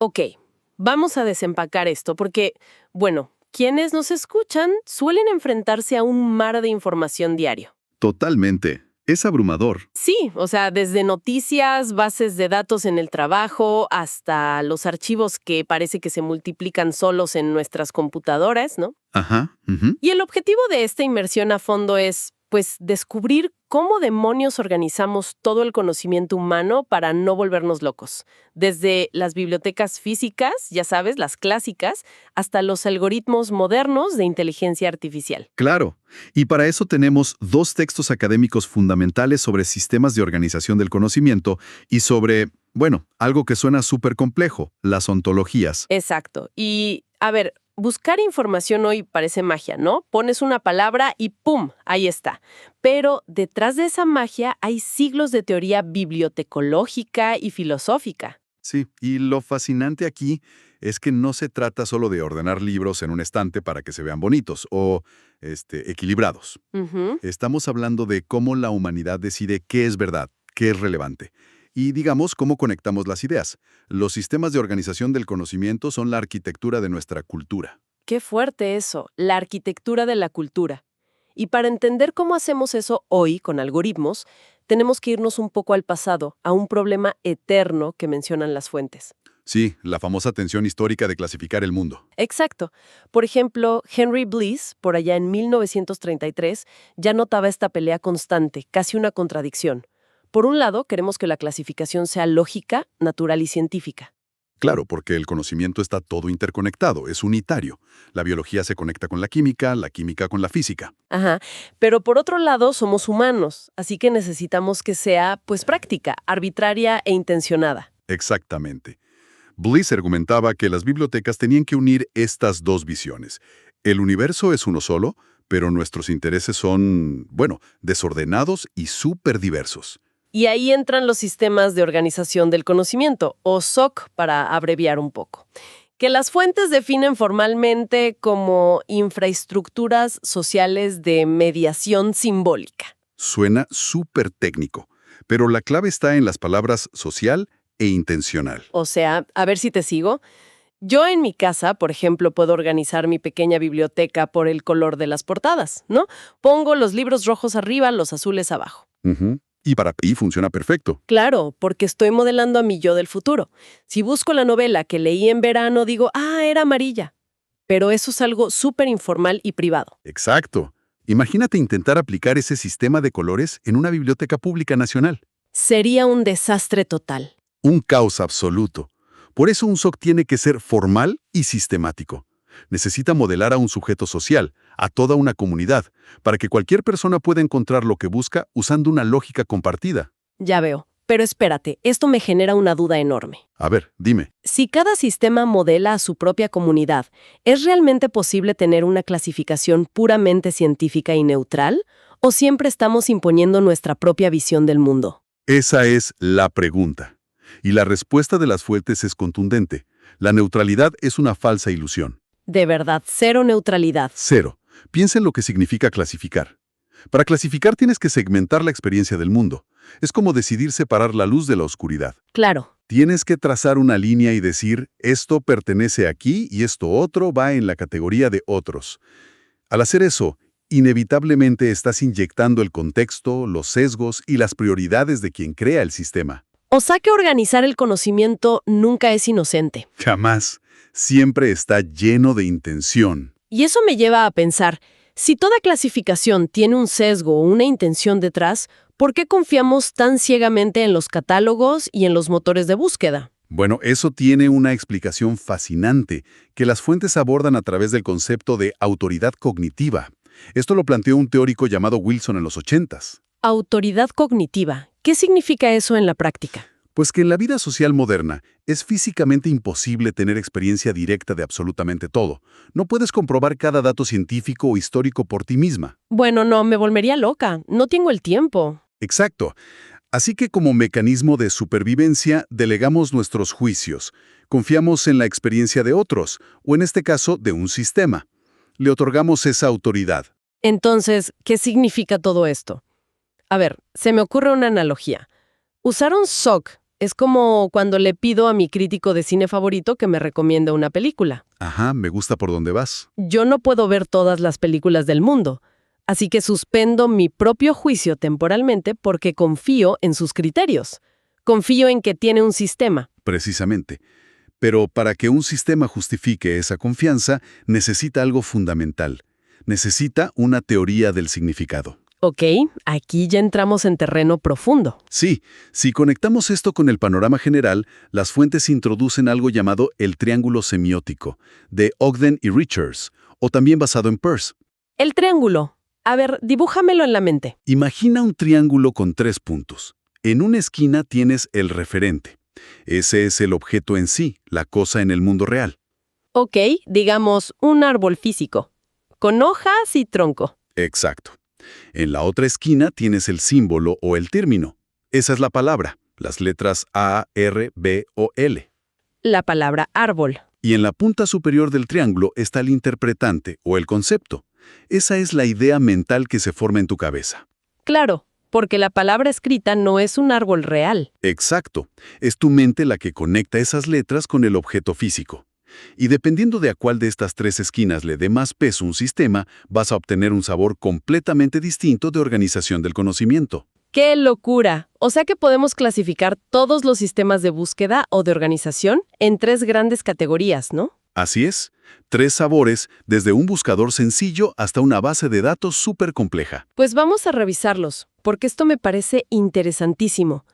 Ok, vamos a desempacar esto porque, bueno, quienes nos escuchan suelen enfrentarse a un mar de información diario. Totalmente. Es abrumador. Sí, o sea, desde noticias, bases de datos en el trabajo, hasta los archivos que parece que se multiplican solos en nuestras computadoras, ¿no? Ajá. Ujú. Y el objetivo de esta inmersión a fondo es, pues, descubrir cómo demonios organizamos todo el conocimiento humano para no volvernos locos. Desde las bibliotecas físicas, ya sabes, las clásicas, hasta los algoritmos modernos de inteligencia artificial. Claro. Y para eso tenemos dos textos académicos fundamentales sobre sistemas de organización del conocimiento y sobre, bueno, algo que suena súper complejo, las ontologías. Exacto. Y, a ver, buscar información hoy parece magia, ¿no? Pones una palabra y ¡pum! Ahí está. Pero detrás de esa magia hay siglos de teoría bibliotecológica y filosófica. Sí, y lo fascinante aquí es que no se trata solo de ordenar libros en un estante para que se vean bonitos o equilibrados. Ujú. Estamos hablando de cómo la humanidad decide qué es verdad, qué es relevante. Y digamos, cómo conectamos las ideas. Los sistemas de organización del conocimiento son la arquitectura de nuestra cultura. Qué fuerte eso, la arquitectura de la cultura. Y para entender cómo hacemos eso hoy con algoritmos, tenemos que irnos un poco al pasado, a un problema eterno que mencionan las fuentes. Sí, la famosa tensión histórica de clasificar el mundo. Exacto. Por ejemplo, Henry Bliss, por allá en 1933, ya notaba esta pelea constante, casi una contradicción. Por un lado, queremos que la clasificación sea lógica, natural y científica. Claro, porque el conocimiento está todo interconectado, es unitario. La biología se conecta con la química con la física. Ajá. Pero por otro lado, somos humanos, así que necesitamos que sea, pues, práctica, arbitraria e intencionada. Exactamente. Bliss argumentaba que las bibliotecas tenían que unir estas dos visiones. El universo es uno solo, pero nuestros intereses son, bueno, desordenados y súper diversos. Y ahí entran los sistemas de organización del conocimiento, o SOC para abreviar un poco, que las fuentes definen formalmente como infraestructuras sociales de mediación simbólica. Suena súper técnico, pero la clave está en las palabras social e intencional. O sea, a ver si te sigo. Yo en mi casa, por ejemplo, puedo organizar mi pequeña biblioteca por el color de las portadas, ¿no? Pongo los libros rojos arriba, los azules abajo. Ujú. Y para ti funciona perfecto. Claro, porque estoy modelando a mi yo del futuro. Si busco la novela que leí en verano, digo, era amarilla. Pero eso es algo súper informal y privado. Exacto. Imagínate intentar aplicar ese sistema de colores en una biblioteca pública nacional. Sería un desastre total. Un caos absoluto. Por eso un SOC tiene que ser formal y sistemático. Necesita modelar a un sujeto social, a toda una comunidad, para que cualquier persona pueda encontrar lo que busca usando una lógica compartida. Ya veo. Pero espérate, esto me genera una duda enorme. A ver, dime. Si cada sistema modela a su propia comunidad, ¿es realmente posible tener una clasificación puramente científica y neutral? ¿O siempre estamos imponiendo nuestra propia visión del mundo? Esa es la pregunta. Y la respuesta de las fuentes es contundente. La neutralidad es una falsa ilusión. De verdad, cero neutralidad. Cero. Piensa en lo que significa clasificar. Para clasificar tienes que segmentar la experiencia del mundo. Es como decidir separar la luz de la oscuridad. Claro. Tienes que trazar una línea y decir, esto pertenece aquí y esto otro va en la categoría de otros. Al hacer eso, inevitablemente estás inyectando el contexto, los sesgos y las prioridades de quien crea el sistema. O sea que organizar el conocimiento nunca es inocente. Jamás. Siempre está lleno de intención. Y eso me lleva a pensar, si toda clasificación tiene un sesgo o una intención detrás, ¿por qué confiamos tan ciegamente en los catálogos y en los motores de búsqueda? Bueno, eso tiene una explicación fascinante que las fuentes abordan a través del concepto de autoridad cognitiva. Esto lo planteó un teórico llamado Wilson en los 80s. Autoridad cognitiva. ¿Qué significa eso en la práctica? Pues que en la vida social moderna es físicamente imposible tener experiencia directa de absolutamente todo. No puedes comprobar cada dato científico o histórico por ti misma. Bueno, no, me volvería loca. No tengo el tiempo. Exacto. Así que como mecanismo de supervivencia, delegamos nuestros juicios. Confiamos en la experiencia de otros, o en este caso, de un sistema. Le otorgamos esa autoridad. Entonces, ¿qué significa todo esto? A ver, se me ocurre una analogía. Usar un SOC Es como cuando le pido a mi crítico de cine favorito que me recomiende una película. Ajá, me gusta por dónde vas. Yo no puedo ver todas las películas del mundo, así que suspendo mi propio juicio temporalmente porque confío en sus criterios. Confío en que tiene un sistema. Precisamente. Pero para que un sistema justifique esa confianza, necesita algo fundamental. Necesita una teoría del significado. Ok, aquí ya entramos en terreno profundo. Sí, si conectamos esto con el panorama general, las fuentes introducen algo llamado el triángulo semiótico, de Ogden y Richards, o también basado en Peirce. El triángulo. A ver, dibújamelo en la mente. Imagina un triángulo con 3 puntos. En una esquina tienes el referente. Ese es el objeto en sí, la cosa en el mundo real. Ok, digamos un árbol físico, con hojas y tronco. Exacto. En la otra esquina tienes el símbolo o el término. Esa es la palabra, las letras A, R, B o L. La palabra árbol. Y en la punta superior del triángulo está el interpretante o el concepto. Esa es la idea mental que se forma en tu cabeza. Claro, porque la palabra escrita no es un árbol real. Exacto. Es tu mente la que conecta esas letras con el objeto físico. Y dependiendo de a cuál de estas 3 esquinas le dé más peso un sistema, vas a obtener un sabor completamente distinto de organización del conocimiento. ¡Qué locura! O sea que podemos clasificar todos los sistemas de búsqueda o de organización en 3 grandes categorías, ¿no? Así es. 3 sabores, desde un buscador sencillo hasta una base de datos súper compleja. Pues vamos a revisarlos, porque esto me parece interesantísimo.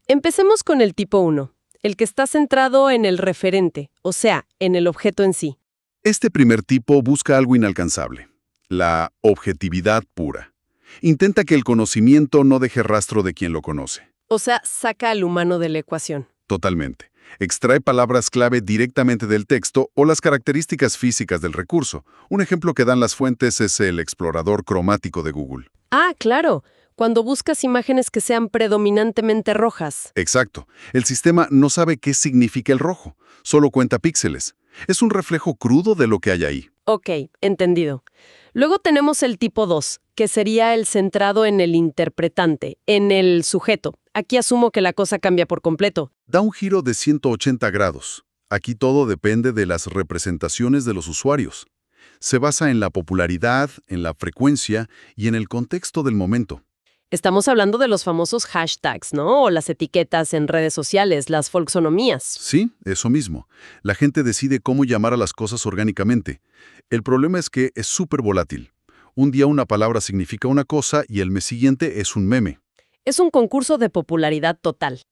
Empecemos con el tipo 1. El que está centrado en el referente, o sea, en el objeto en sí. Este primer tipo busca algo inalcanzable, la objetividad pura. Intenta que el conocimiento no deje rastro de quien lo conoce. O sea, saca al humano de la ecuación. Totalmente. Extrae palabras clave directamente del texto o las características físicas del recurso. Un ejemplo que dan las fuentes es el explorador cromático de Google. Ah, claro. Cuando buscas imágenes que sean predominantemente rojas. Exacto. El sistema no sabe qué significa el rojo, solo cuenta píxeles. Es un reflejo crudo de lo que hay ahí. Ok, entendido. Luego tenemos el tipo 2, que sería el centrado en el interpretante, en el sujeto. Aquí asumo que la cosa cambia por completo. Da un giro de 180 grados. Aquí todo depende de las representaciones de los usuarios. Se basa en la popularidad, en la frecuencia y en el contexto del momento. Estamos hablando de los famosos hashtags, ¿no? O las etiquetas en redes sociales, las folksonomías. Sí, eso mismo. La gente decide cómo llamar a las cosas orgánicamente. El problema es que es súper volátil. Un día una palabra significa una cosa y el mes siguiente es un meme. Es un concurso de popularidad total.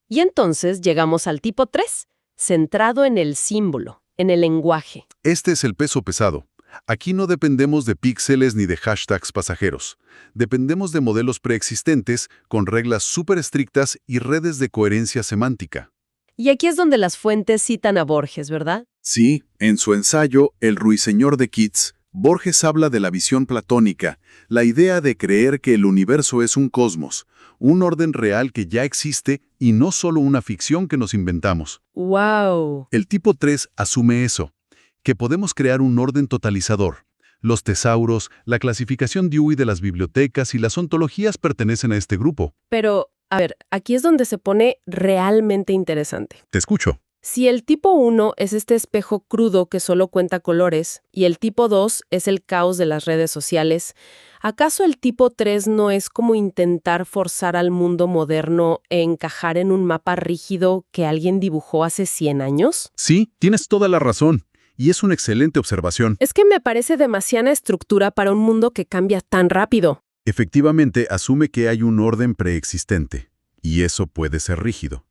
Y entonces llegamos al tipo 3, centrado en el símbolo, en el lenguaje. Este es el peso pesado. Aquí no dependemos de píxeles ni de hashtags pasajeros. Dependemos de modelos preexistentes con reglas súper estrictas y redes de coherencia semántica. Y aquí es donde las fuentes citan a Borges, ¿verdad? Sí, en su ensayo El ruiseñor de Keats, Borges habla de la visión platónica, la idea de creer que el universo es un cosmos, un orden real que ya existe y no solo una ficción que nos inventamos. ¡Wow! El tipo 3 asume eso, que podemos crear un orden totalizador. Los tesauros, la clasificación Dewey de las bibliotecas y las ontologías pertenecen a este grupo. Pero, a ver, aquí es donde se pone realmente interesante. Te escucho. Si el tipo 1 es este espejo crudo que solo cuenta colores y el tipo 2 es el caos de las redes sociales, ¿acaso el tipo 3 no es como intentar forzar al mundo moderno e encajar en un mapa rígido que alguien dibujó hace 100 años? Sí, tienes toda la razón. Y es una excelente observación. Es que me parece demasiada estructura para un mundo que cambia tan rápido. Efectivamente, asume que hay un orden preexistente, y eso puede ser rígido.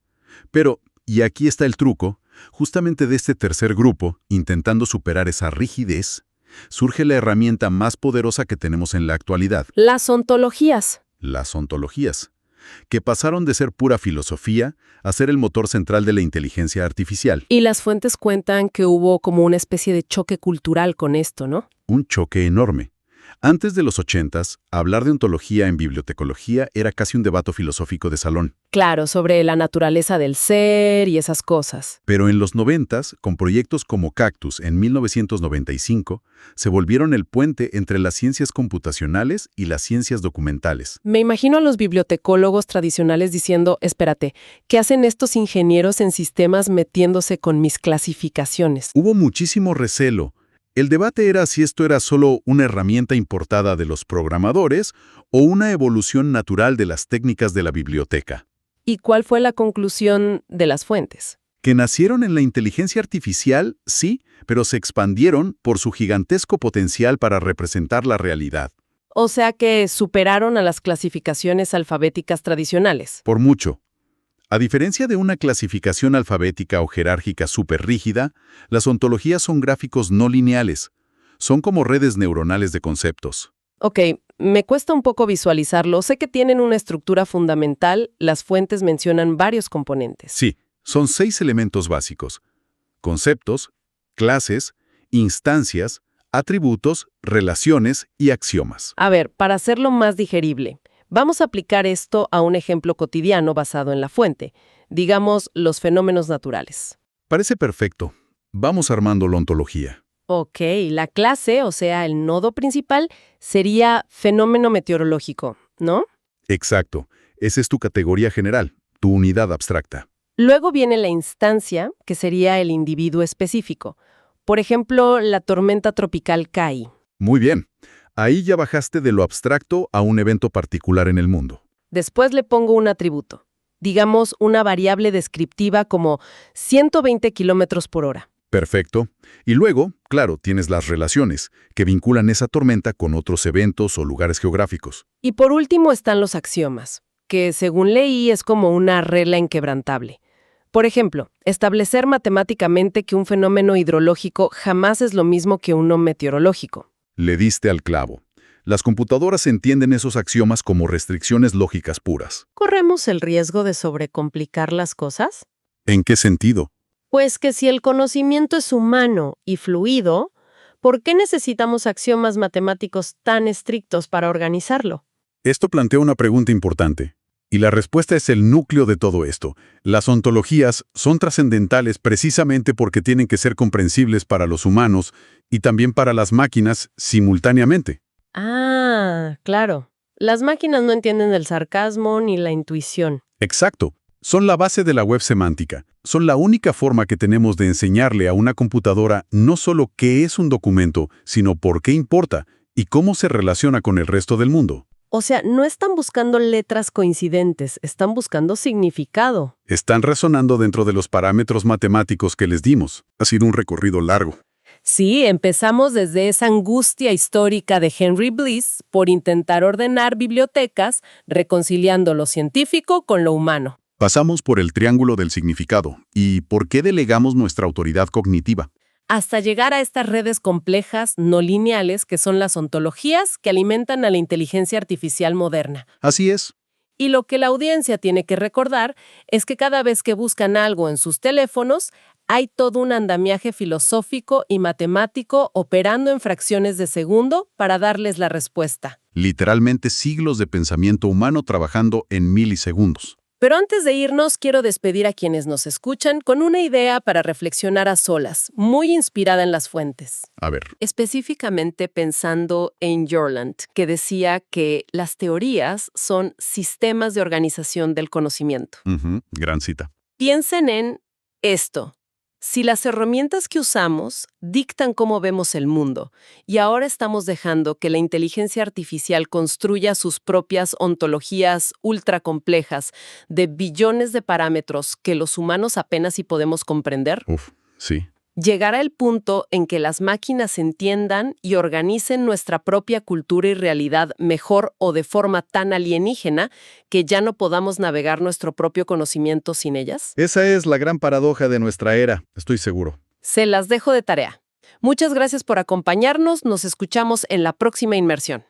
Pero, y aquí está el truco, justamente de este tercer grupo, intentando superar esa rigidez, surge la herramienta más poderosa que tenemos en la actualidad. Las ontologías. Las ontologías, que pasaron de ser pura filosofía a ser el motor central de la inteligencia artificial. Y las fuentes cuentan que hubo como una especie de choque cultural con esto, ¿no? Un choque enorme. Antes de los 80s, hablar de ontología en bibliotecología era casi un debate filosófico de salón. Claro, sobre la naturaleza del ser y esas cosas. Pero en los 90s, con proyectos como Cactus en 1995, se volvieron el puente entre las ciencias computacionales y las ciencias documentales. Me imagino a los bibliotecólogos tradicionales diciendo, espérate, ¿qué hacen estos ingenieros en sistemas metiéndose con mis clasificaciones? Hubo muchísimo recelo. El debate era si esto era solo una herramienta importada de los programadores o una evolución natural de las técnicas de la biblioteca, ¿Y cuál fue la conclusión de las fuentes? que nacieron en la inteligencia artificial, sí, pero se expandieron por su gigantesco potencial para representar la realidad. O sea que superaron a las clasificaciones alfabéticas tradicionales. Por mucho. A diferencia de una clasificación alfabética o jerárquica súper rígida, las ontologías son gráficos no lineales. Son como redes neuronales de conceptos. Ok, me cuesta un poco visualizarlo. Sé que tienen una estructura fundamental, las fuentes mencionan varios componentes. Sí, son 6 elementos básicos: conceptos, clases, instancias, atributos, relaciones y axiomas. A ver, para hacerlo más digerible, vamos a aplicar esto a un ejemplo cotidiano basado en la fuente, digamos los fenómenos naturales. Parece perfecto. Vamos armando la ontología. Ok, la clase, o sea, el nodo principal, sería fenómeno meteorológico, ¿no? Exacto. Esa es tu categoría general, tu unidad abstracta. Luego viene la instancia, que sería el individuo específico. Por ejemplo, la tormenta tropical Kai. Muy bien. Ahí ya bajaste de lo abstracto a un evento particular en el mundo. Después le pongo un atributo, digamos una variable descriptiva como 120 kilómetros por hora. Perfecto. Y luego, claro, tienes las relaciones, que vinculan esa tormenta con otros eventos o lugares geográficos. Y por último están los axiomas, que según leí es como una regla inquebrantable. Por ejemplo, establecer matemáticamente que un fenómeno hidrológico jamás es lo mismo que uno meteorológico. Le diste al clavo. Las computadoras entienden esos axiomas como restricciones lógicas puras. ¿Corremos el riesgo de sobrecomplicar las cosas? ¿En qué sentido? Pues que si el conocimiento es humano y fluido, ¿por qué necesitamos axiomas matemáticos tan estrictos para organizarlo? Esto plantea una pregunta importante. Y la respuesta es el núcleo de todo esto. Las ontologías son trascendentales precisamente porque tienen que ser comprensibles para los humanos y también para las máquinas simultáneamente. Ah, claro. Las máquinas no entienden el sarcasmo ni la intuición. Exacto. Son la base de la web semántica. Son la única forma que tenemos de enseñarle a una computadora no solo qué es un documento, sino por qué importa y cómo se relaciona con el resto del mundo. O sea, no están buscando letras coincidentes, están buscando significado. Están resonando dentro de los parámetros matemáticos que les dimos. Ha sido un recorrido largo. Sí, empezamos desde esa angustia histórica de Henry Bliss por intentar ordenar bibliotecas, reconciliando lo científico con lo humano. Pasamos por el triángulo del significado y por qué delegamos nuestra autoridad cognitiva. Hasta llegar a estas redes complejas, no lineales, que son las ontologías que alimentan a la inteligencia artificial moderna. Así es. Y lo que la audiencia tiene que recordar es que cada vez que buscan algo en sus teléfonos, hay todo un andamiaje filosófico y matemático operando en fracciones de segundo para darles la respuesta. Literalmente siglos de pensamiento humano trabajando en milisegundos. Pero antes de irnos, quiero despedir a quienes nos escuchan con una idea para reflexionar a solas, muy inspirada en las fuentes. A ver. Específicamente pensando en Jorland, que decía que las teorías son sistemas de organización del conocimiento. Gran cita. Piensen en esto. Si las herramientas que usamos dictan cómo vemos el mundo y ahora estamos dejando que la inteligencia artificial construya sus propias ontologías ultra complejas de billones de parámetros que los humanos apenas si podemos comprender, Sí. llegará el punto en que las máquinas entiendan y organicen nuestra propia cultura y realidad mejor o de forma tan alienígena que ya no podamos navegar nuestro propio conocimiento sin ellas. Esa es la gran paradoja de nuestra era, estoy seguro. Se las dejo de tarea. Muchas gracias por acompañarnos. Nos escuchamos en la próxima inmersión.